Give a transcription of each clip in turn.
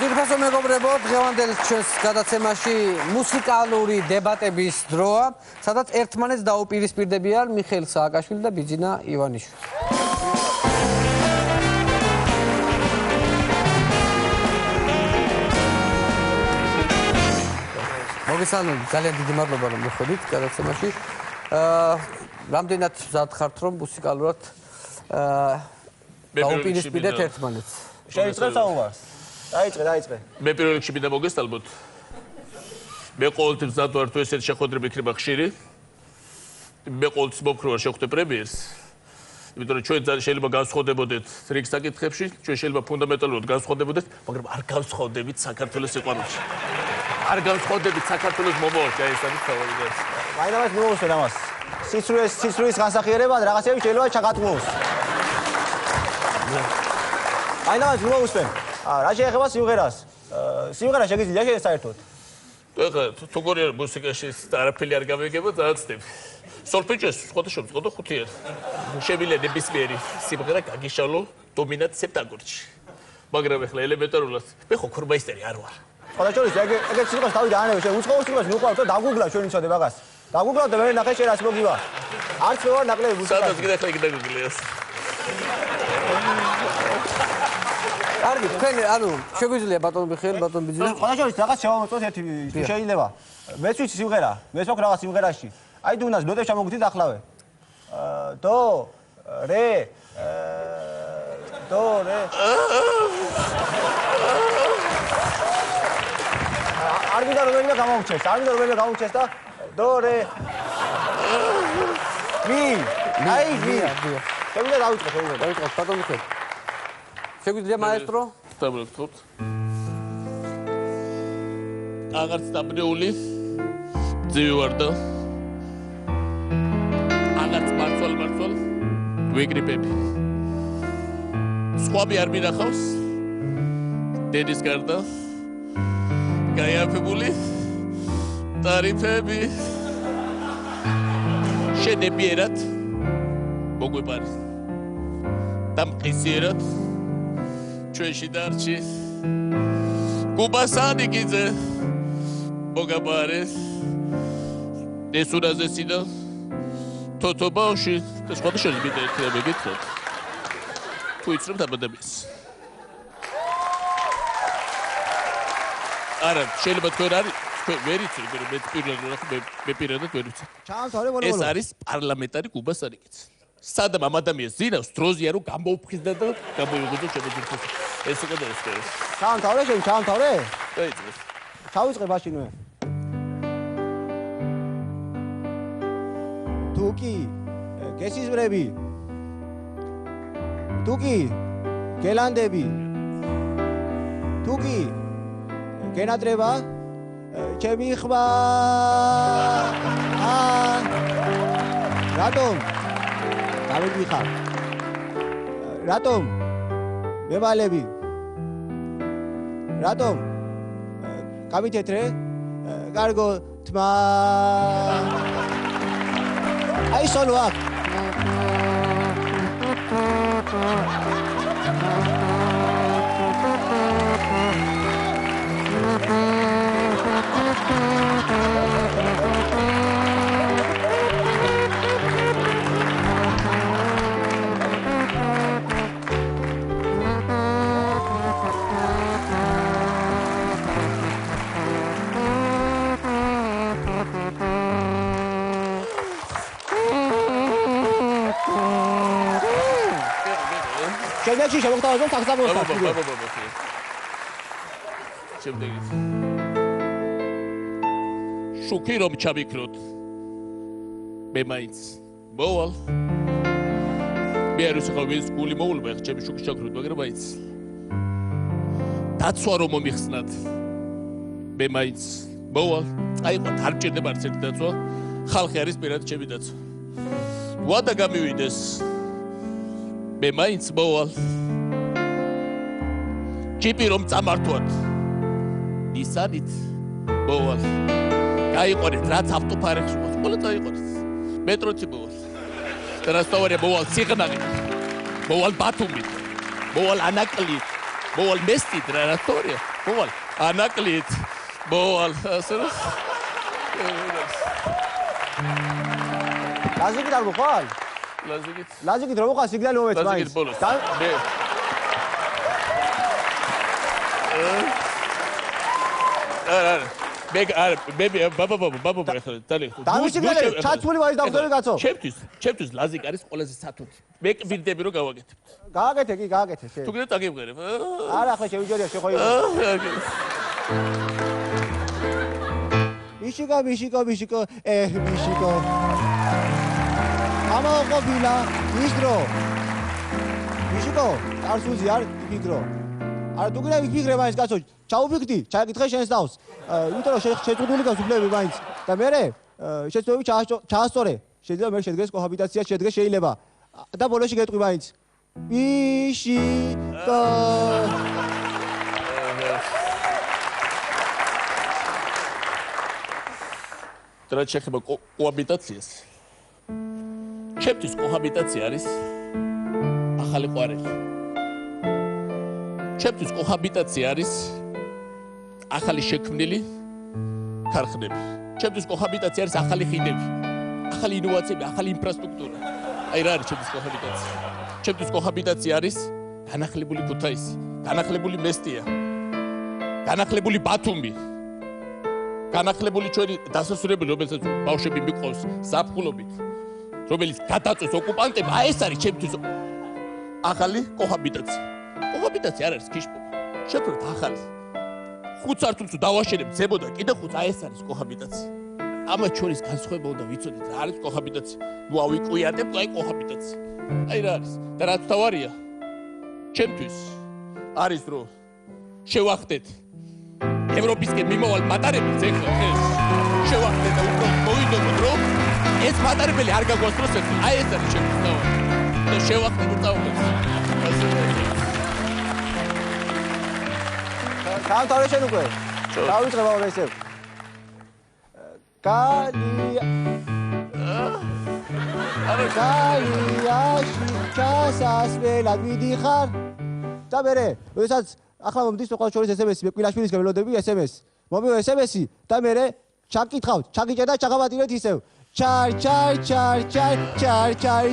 Ძვირფასო მეგობრებო, დღევანდელ ჩვენს გადაცემაში მუსიკალური დებატების დროა, სადაც ერთმანეთს დაუპირისპირდებიან მიხეილ სააკაშვილი და ბიძინა ივანიშვილი. მოგესალმებით, ძალიან დიდი მადლობა რომ მოხვედით გადაცემაში. რამდენად მზად ხართ რომ მუსიკალურად დაუპირისპირდეთ ერთმანეთს? Შეიძლება საუბარს. დაიწყე. მე პირველ რიგში მინდა მოგესალმოთ. მე ყოველთვის მზად ვარ თუ ესეთ შეხვედრები იქნება ხშირი. მე ყოველთვის მოფქრო ვარ შეხვდე პრემიერს. იმიტომ რომ ჩვენ შეიძლება განსხვავდებოდეთ რიგ საკითხებში, ჩვენ შეიძლება ფუნდამენტალურად განსხვავდებოდეთ, მაგრამ არ განსხვავდებით საქართველოს სიყვარულში. არ განსხვავდებით საქართველოს მომავალში, აი ეს არის თავი. მაინც მოусვენ ამას. სიცრუის განსახიერებად რაღაცები შეიძლება ჩაგატყუოს. მაინც მოусვენ. რა შეეხება სიმღერას? სიმღერა შეგიძლია შენ საერთოდ? თუ გორიერ მუსიკაში არაფერი არ გამიგება, დააცდებ. სოლფეჯოს სხვადასხვა წყოდა ხუთიერ. შემიძლია ნებისმიერი სიმღერა გაგიშალო დომინანტ სექტაკორდში. მაგრამ ეხლა ელემენტარულად მე ხო ქორმაისტერი არ ვარ. ყველაშორის ეგეთ სიმღერას თავი დაანებე, შენ უცხოურ სიმღერას მიყვარს და დაგუგლა ჩვენ იცოდე მაგას. დაგუგლა და მე ნახე შენ რას მოგივა. არც მე ვარ ნაკლები მუსიკაში. სადაც კიდე ეხლა კიდე გუგლიას. კარგი, თქვენ ანუ შეგვიძლია ბატონ მიხეილ, ბატონ ბიძინა. ყველაშორის რაღაც შევამოწმოთ ერთი შეიძლება. მეც ვიცი სიმღერა, მეც მაქვს რაღაც სიმღერაში. აი დუნას ნოტებს ჩამოგვითით ახლავე. დო, რე, დო, რე. არ მინდა რომელიმე გამოვჩეს და დო, რე. მი. შეგვიძლია დავიწყოთ, ბატონ მიხეილ. შეგვიძლია მაესტრო? დავიწყოთ. აღარც დაბნეული ძივი ვარ და აღარც მართვალ ვიგრიპები. სხვები არ მინახავს დედის გარდა გაიაფებული ტარიფები შენებიერად მოგვიპარეს და მყისიერად ჩვენში დარჩის გუბასანიკიძე მოგაპარეს ესურაზესი და თოთო ბავში და სხვადასხვა მინდა ეხლა მეკითხოთ თუ იცნობთ ამ ადამიანს არა შეიძლება თქვენ ვერ იცით მაგრამ მე პირადად ვერ ვიცი ეს არის პარლამენტარი გუბასანიკიძე სადამ ამ ადამიანს ძინავს დროზია რომ გამოუფხიზდა და გამოიღო შემოძირფოს ეს იყო და ეს ჩამთავრე შენ ჩამთავრე დაიწყე ჩავიწყე მაშინვე თუკი გესიზმრები თუკი გელანდები თუკი გენატრება ჩემი ხმა რატომ გამიგიხარ რატომ მევალები რატომ გამითეთრე კარგო თმა აი სოლო აქ შემდეგში შემოგთავაზებთ საქსაფონს. შემდეგი. შუქი რომ ჩავიქროთ. მე მაინც მოვალ. მე არ ვიცი ხომ ის გული მოულმე ჩემი შუქი ჩაქროთ, მაგრამ მაინც. დაცვა რომ მომიხსნათ. მე მაინც მოვალ. აიყო არ ჭირდება არც ერთი დაცვა. ხალხი არის პირად ჩემი დაცვა. ვადა გამივიდეს. მე მაინც მოვალ ჯიპი რომ წამართვათ ნისანით მოვალ გაიყონეთ რაც ავტოფარებში ყველა წაიყონეთ მეტროჩი მოვალ და რასთავარია მოვალ სიღნაღით მოვალ ბათუმით მოვალ ანაკლით მოვალ მესტით რა რასთავარია მოვალ ანაკლით მოვალ ასე რომ ლაზიკით არ მოხვალ? ლაზიკით რომ მოხვალ სიგნალი მომეც მაინც. ლაზიკით ბოლოს მე ბაბა ახლა ძალიან დავისიგნალე ჩაცმული მაინც დავწერე კაცო. ჩემთვის ლაზიკ არის ყველაზე სათუთი. მე ვირდები რომ გავაკეთებ. გააკეთე კი გააკეთე შე. თუ კიდე წაგიმღერებ. არა ახლა შევიჯერია შეხოი. მიშიკო მიშიკო მიშიკო. ამა ყოფილა ისდრო. მიშიკო წარსულზე არ ფიქრო. არა თუ კიდე ვიფიქრე მაინც კაცო. ჩაუფიქდი, ჩაიკითხე შენს თავს. იმიტომ რომ შეწყვეტილი გავს უფლებები მაინც. და მე შეწყვეტები ჩაასწორე. შეიძლება მე შედგეს კოჰაბიტაცია შედგეს შეიძლება. და ბოლოში გეტყვი მაინც. მიშიკო. რაც შეეხება კოჰაბიტაციას. ჩემთვის კოჰაბიტაცია არის ახალი ყვარელი. ჩემთვის კოჰაბიტაცია არის ახალი შექმნილი ქარხნები. ჩემთვის კოჰაბიტაცია არის ახალი ხიდები, ახალი ინოვაციები, ახალი ინფრასტრუქტურა. აი რა არის ჩემთვის კოჰაბიტაცია? ჩემთვის კოჰაბიტაცია არის განახლებული ქუთაისი, განახლებული მესტია, განახლებული ბათუმი, განახლებული ჩვენი დასასრულებელი, რომელსაც ბავშვები მიყვავს ზაფხულობით, რომელიც გადაწვეს ოკუპანტებმა. აი ეს არის ჩემთვის ახალი კოჰაბიტაცია. კოჰაბიტაცია არ არის ქიშპობა. შევქმნით ახალი. 5 სართულს დავაშენებ ძებოდა კიდე 5, აი ეს არის კოჰაბიტაცია. ამას შორის განსხვავება უნდა ვიცოდეთ რა არის კოჰაბიტაცია. ნუ ავიკვიატებ, აი კოჰაბიტაცია. აი რა არის? და რაც თავარია? ჩემთვის არის რომ შევახდეთ ევროპისკენ მიმოვალ მატარებელს ეხლა ეს შევახდეთ და უფრო მოვიდოდოთ რომ ეს მატარებელი არ გაგვასწროს ეს. აი ეს არის ჩემთვის თავარი. და შევახდეთ და წავიდეთ. გამთავრე შენ უკვე. დავიწყე ბაბა ესე. გალიაში ჩასასვლელად მიდიხარ. და მერე, როდესაც ახლა მომდის ყველა შორის SMS-ი, მე კვილაშვილისგან ველოდები SMS-ი. მომივა SMS-ი და მერე ჩაკითხავთ, ჩაგიჭერდა ჩაღაბატირეთ ისევ.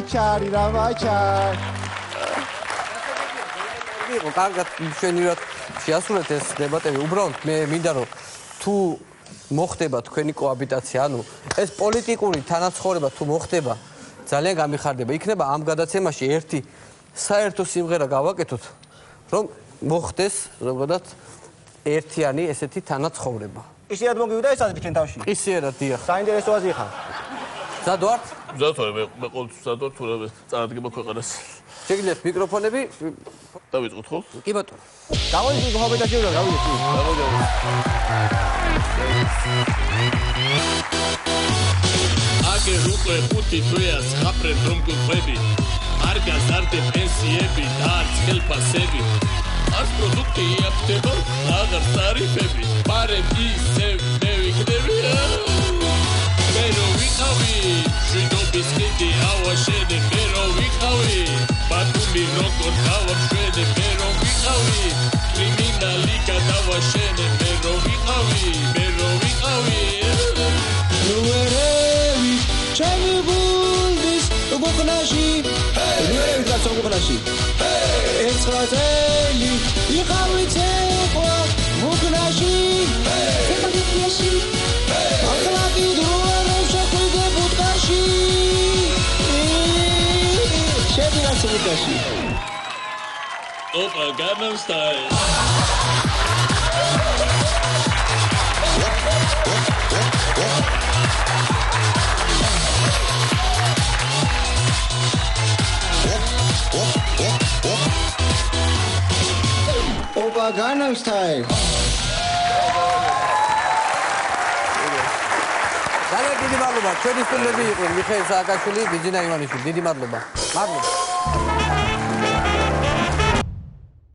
ჩარი რამაჩარ. იყო კარგად ჩვენივად შეასრულეთ ეს დებატები. უბრალოდ მე მინდა რომ თუ მოხდება თქვენი კოაბიტაცია, ანუ ეს პოლიტიკური თანაცხოვრება თუ მოხდება, ძალიან გამიხარდება. იქნება ამ გადაცემაში ერთი საერთო სიმღერა გავაკეთოთ, რომ მოხდეს ზოგადად ერთიანი ესეთი თანაცხოვრება. ისედაც მოგივიდა ეს აზრი ჩვენ თავში. ისედაც დიახ. საინტერესო აზრი ხარ. მზად ვარ? მზად ვარ, მე ყოველთვის მზად ვარ, თუ რა წარადგება ქვეყანას. შეგიძლიათ მიკროფონები დავიწყოთ ხო? კი ბატონო. გავიდი კოჰაბიტაცია უნდა გავიდი. აგერ უკვე 5 თვეა ცხაფრენ რომ გყვები. არ გაზარდე პენსიები და არც ხელფასები. არც პროდუქტი იაფდება, აღარ ტარიფები. პარემ ისევ მე ვიქნები. მე რო ვიყავი, შვიდობის ხიდი ავაშენე, მე რო ვიყავი, ბათუმი როგორ დავაშვენე, მე რო ვიყავი, კრიმინალი გადავაშენე, მე რო ვიყავი, მე რო ვიყავი. ნუერევი ჩემი გულდის გუხნაში ნუერევი კაცო გუხნაში ეცხრაწელი იყავი ცეყვა გუხნაში ცეყვა ახლა კი დროა რომ შეხვიდე ბუტკაში შედი რა ბუტკაში ოპა Gangnam Style Opa Gangnam Style. ძალიან დიდი მადლობა. ჩვენი სტუმრები იყვნენ მიხეილ სააკაშვილი, ბიძინა ივანიშვილი. დიდი მადლობა. მადლობა.